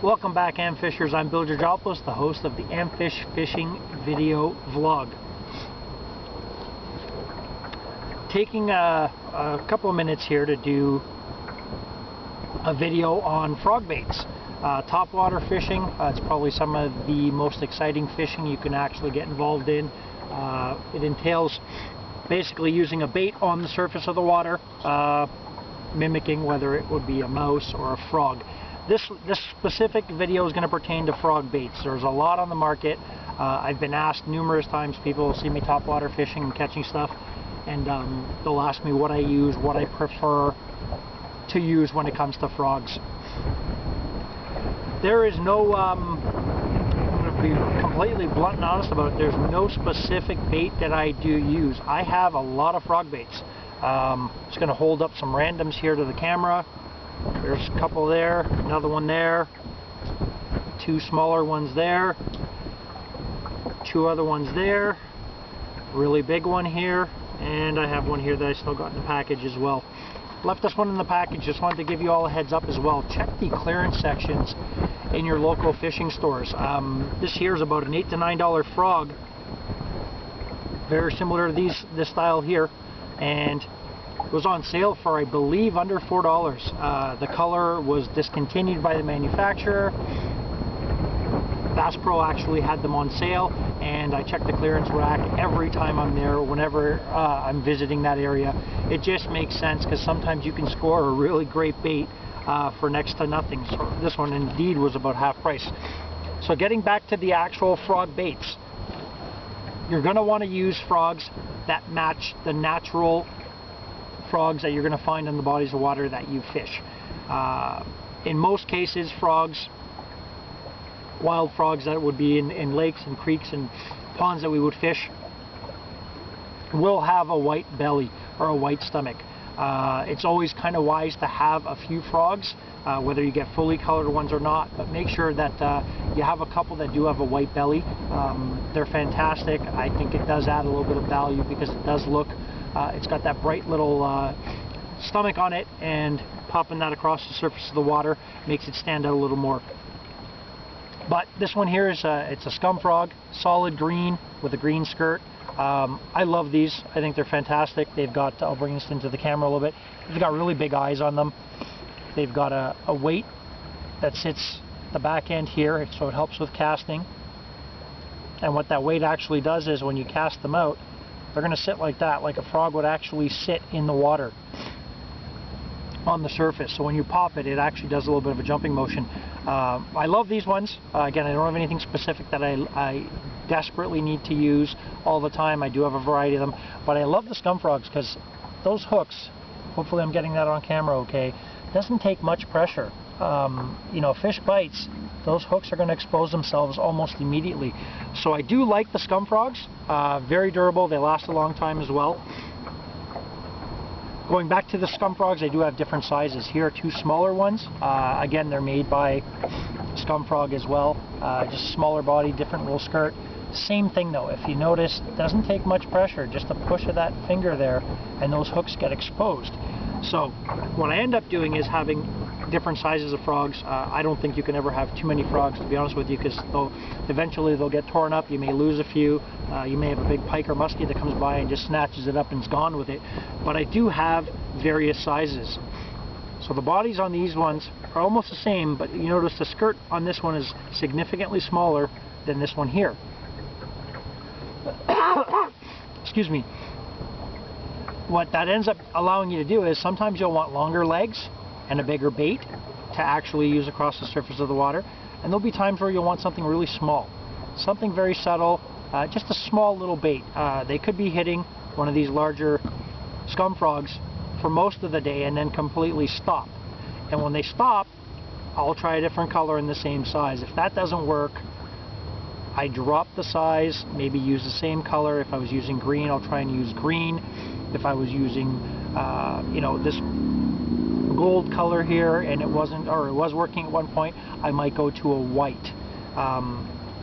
Welcome back, AMFishers. I'm Bill Georgopoulos, the host of the AMFish fishing video vlog. Taking a couple of minutes here to do a video on frog baits. Topwater fishing, it's probably some of the most exciting fishing you can actually get involved in. It entails basically using a bait on the surface of the water, mimicking whether it would be a mouse or a frog. This specific video is going to pertain to frog baits. There's a lot on the market. I've been asked numerous times. People will see me topwater fishing and catching stuff, and they'll ask me what I use, what I prefer to use when it comes to frogs. There is no, I'm going to be completely blunt and honest about it, there's no specific bait that I do use. I have a lot of frog baits. Just going to hold up some randoms here to the camera. There's a couple there, another one there, two smaller ones there, two other ones there, really big one here, and I have one here that I still got in the package as well. Left this one in the package, just wanted to give you all a heads up as well. Check the clearance sections in your local fishing stores. This here is about an $8 to $9 frog, very similar to this style here, and it was on sale for, I believe, under $4. The color was discontinued by the manufacturer. Bass Pro actually had them on sale, and I check the clearance rack every time I'm there, whenever I'm visiting that area. It just makes sense, because sometimes you can score a really great bait for next to nothing. So this one indeed was about half price. So getting back to the actual frog baits, you're going to want to use frogs that match the natural frogs that you're going to find in the bodies of water that you fish. In most cases, frogs, wild frogs that would be in lakes and creeks and ponds that we would fish, will have a white belly or a white stomach. It's always kind of wise to have a few frogs, whether you get fully colored ones or not, but make sure that you have a couple that do have a white belly. They're fantastic. I think it does add a little bit of value, because it does look, it's got that bright little stomach on it, and popping that across the surface of the water makes it stand out a little more. But this one here is it's a scum frog, solid green with a green skirt. I love these. I think they're fantastic. They've got, I'll bring this into the camera a little bit, they've got really big eyes on them. They've got a weight that sits the back end here, so it helps with casting. And what that weight actually does is, when you cast them out, they're going to sit like that, like a frog would actually sit in the water on the surface. So when you pop it, it actually does a little bit of a jumping motion. I love these ones. Again, I don't have anything specific that I desperately need to use all the time. I do have a variety of them, but I love the scum frogs, because those hooks, hopefully I'm getting that on camera okay, doesn't take much pressure. You know, fish bites, those hooks are going to expose themselves almost immediately. So I do like the scum frogs. Very durable. They last a long time as well. Going back to the scum frogs, I do have different sizes. Here are two smaller ones. Again, they're made by Scum Frog as well. Just smaller body, different little skirt. Same thing though, if you notice, it doesn't take much pressure, just a push of that finger there, and those hooks get exposed. So what I end up doing is having different sizes of frogs. I don't think you can ever have too many frogs, to be honest with you, because eventually they'll get torn up. You may lose a few. You may have a big pike or muskie that comes by and just snatches it up and is gone with it. But I do have various sizes. So the bodies on these ones are almost the same, but you notice the skirt on this one is significantly smaller than this one here. Excuse me. What that ends up allowing you to do is, sometimes you'll want longer legs and a bigger bait to actually use across the surface of the water, and there'll be times where you'll want something really small, something very subtle, just a small little bait. They could be hitting one of these larger scum frogs for most of the day and then completely stop. And when they stop, I'll try a different color in the same size. If that doesn't work, I drop the size, maybe use the same color. If I was using green, I'll try and use green. If I was using, you know, this gold color here, and it wasn't, or it was working at one point, I might go to a white.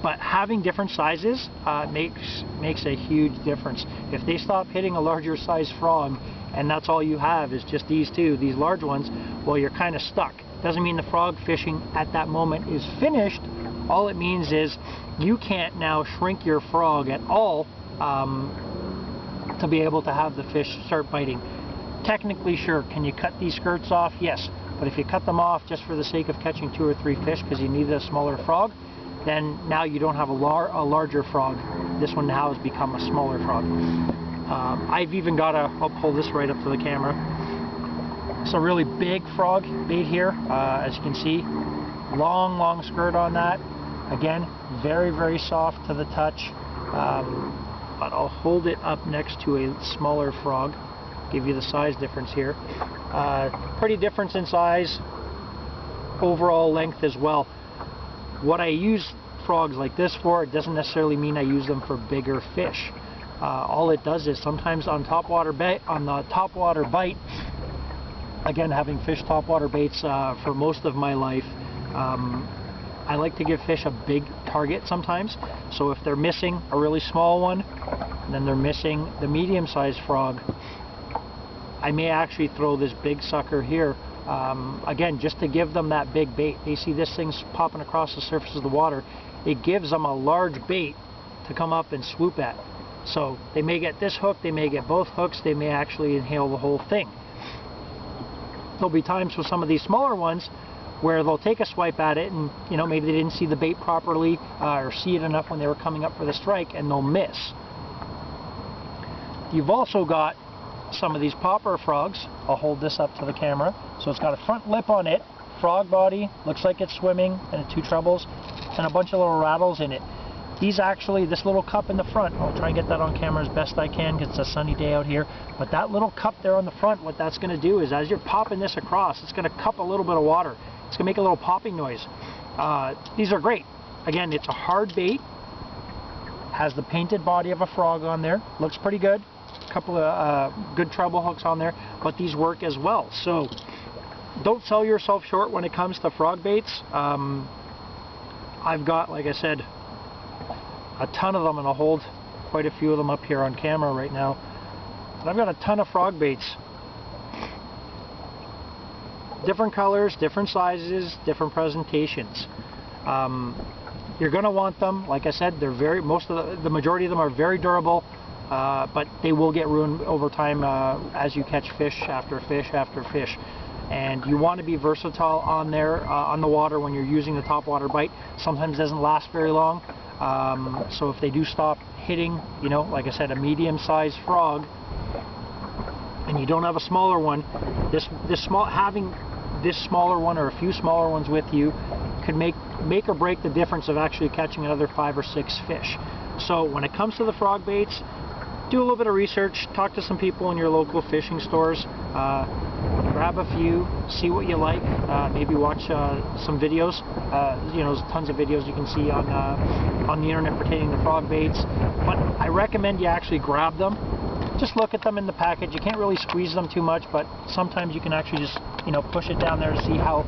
But having different sizes makes a huge difference. If they stop hitting a larger size frog, and that's all you have is just these two, these large ones, well, you're kind of stuck. Doesn't mean the frog fishing at that moment is finished. All it means is you can't now shrink your frog at all to be able to have the fish start biting. Technically, sure, can you cut these skirts off? Yes, but if you cut them off just for the sake of catching 2 or 3 fish because you needed a smaller frog, then now you don't have a larger frog. This one now has become a smaller frog. I've even got I'll pull this right up to the camera. It's a really big frog bait here, as you can see. Long skirt on that. Again, very soft to the touch. But I'll hold it up next to a smaller frog. Give you the size difference here. Pretty difference in size, overall length as well. What I use frogs like this for, it doesn't necessarily mean I use them for bigger fish. All it does is sometimes on the topwater bite, again, having fished topwater baits for most of my life, I like to give fish a big target sometimes. So if they're missing a really small one, and then they're missing the medium-sized frog, I may actually throw this big sucker here, again, just to give them that big bait. They see this thing's popping across the surface of the water. It gives them a large bait to come up and swoop at. So they may get this hook, they may get both hooks, they may actually inhale the whole thing. There'll be times with some of these smaller ones where they'll take a swipe at it and, you know, maybe they didn't see the bait properly or see it enough when they were coming up for the strike, and they'll miss. You've also got some of these popper frogs. I'll hold this up to the camera. So it's got a front lip on it, frog body, looks like it's swimming, and 2 trebles, and a bunch of little rattles in it. These actually, this little cup in the front, I'll try and get that on camera as best I can because it's a sunny day out here, but that little cup there on the front, what that's going to do is as you're popping this across, it's going to cup a little bit of water. It's going to make a little popping noise. These are great. Again, it's a hard bait, has the painted body of a frog on there, looks pretty good. A couple of good treble hooks on there, but these work as well. So don't sell yourself short when it comes to frog baits. I've got, like I said, a ton of them, and I'll hold quite a few of them up here on camera right now. But I've got a ton of frog baits. Different colors, different sizes, different presentations. You're going to want them. Like I said, they're the majority of them are very durable, but they will get ruined over time as you catch fish after fish after fish. And you want to be versatile on there, on the water when you're using the topwater bite. Sometimes it doesn't last very long. So if they do stop hitting, you know, like I said, a medium-sized frog, and you don't have a smaller one, having this smaller one or a few smaller ones with you could make or break the difference of actually catching another 5 or 6 fish. So when it comes to the frog baits, do a little bit of research, talk to some people in your local fishing stores, grab a few, see what you like, maybe watch some videos. You know, there's tons of videos you can see on the internet pertaining to frog baits, but I recommend you actually grab them. Just look at them in the package. You can't really squeeze them too much, but sometimes you can actually just, you know, push it down there to see how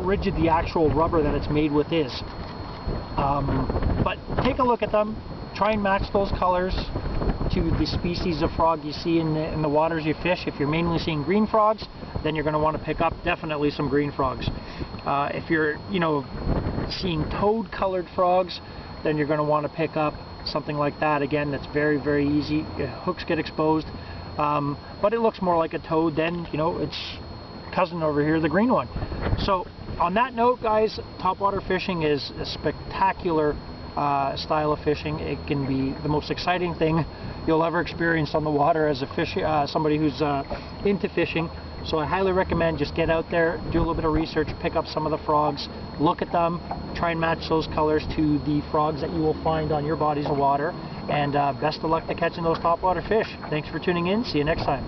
rigid the actual rubber that it's made with is. But take a look at them. Try and match those colors to the species of frog you see in the waters you fish. If you're mainly seeing green frogs, then you're going to want to pick up definitely some green frogs. If you're, you know, seeing toad-colored frogs, then you're going to want to pick up something like that. Again, that's very easy. Hooks get exposed, but it looks more like a toad than, you know, its cousin over here, the green one. So on that note, guys, topwater fishing is a spectacular style of fishing. It can be the most exciting thing you'll ever experience on the water as a somebody who's into fishing. So I highly recommend just get out there, do a little bit of research, pick up some of the frogs, look at them, try and match those colors to the frogs that you will find on your bodies of water, and best of luck to catching those topwater fish. Thanks for tuning in. See you next time.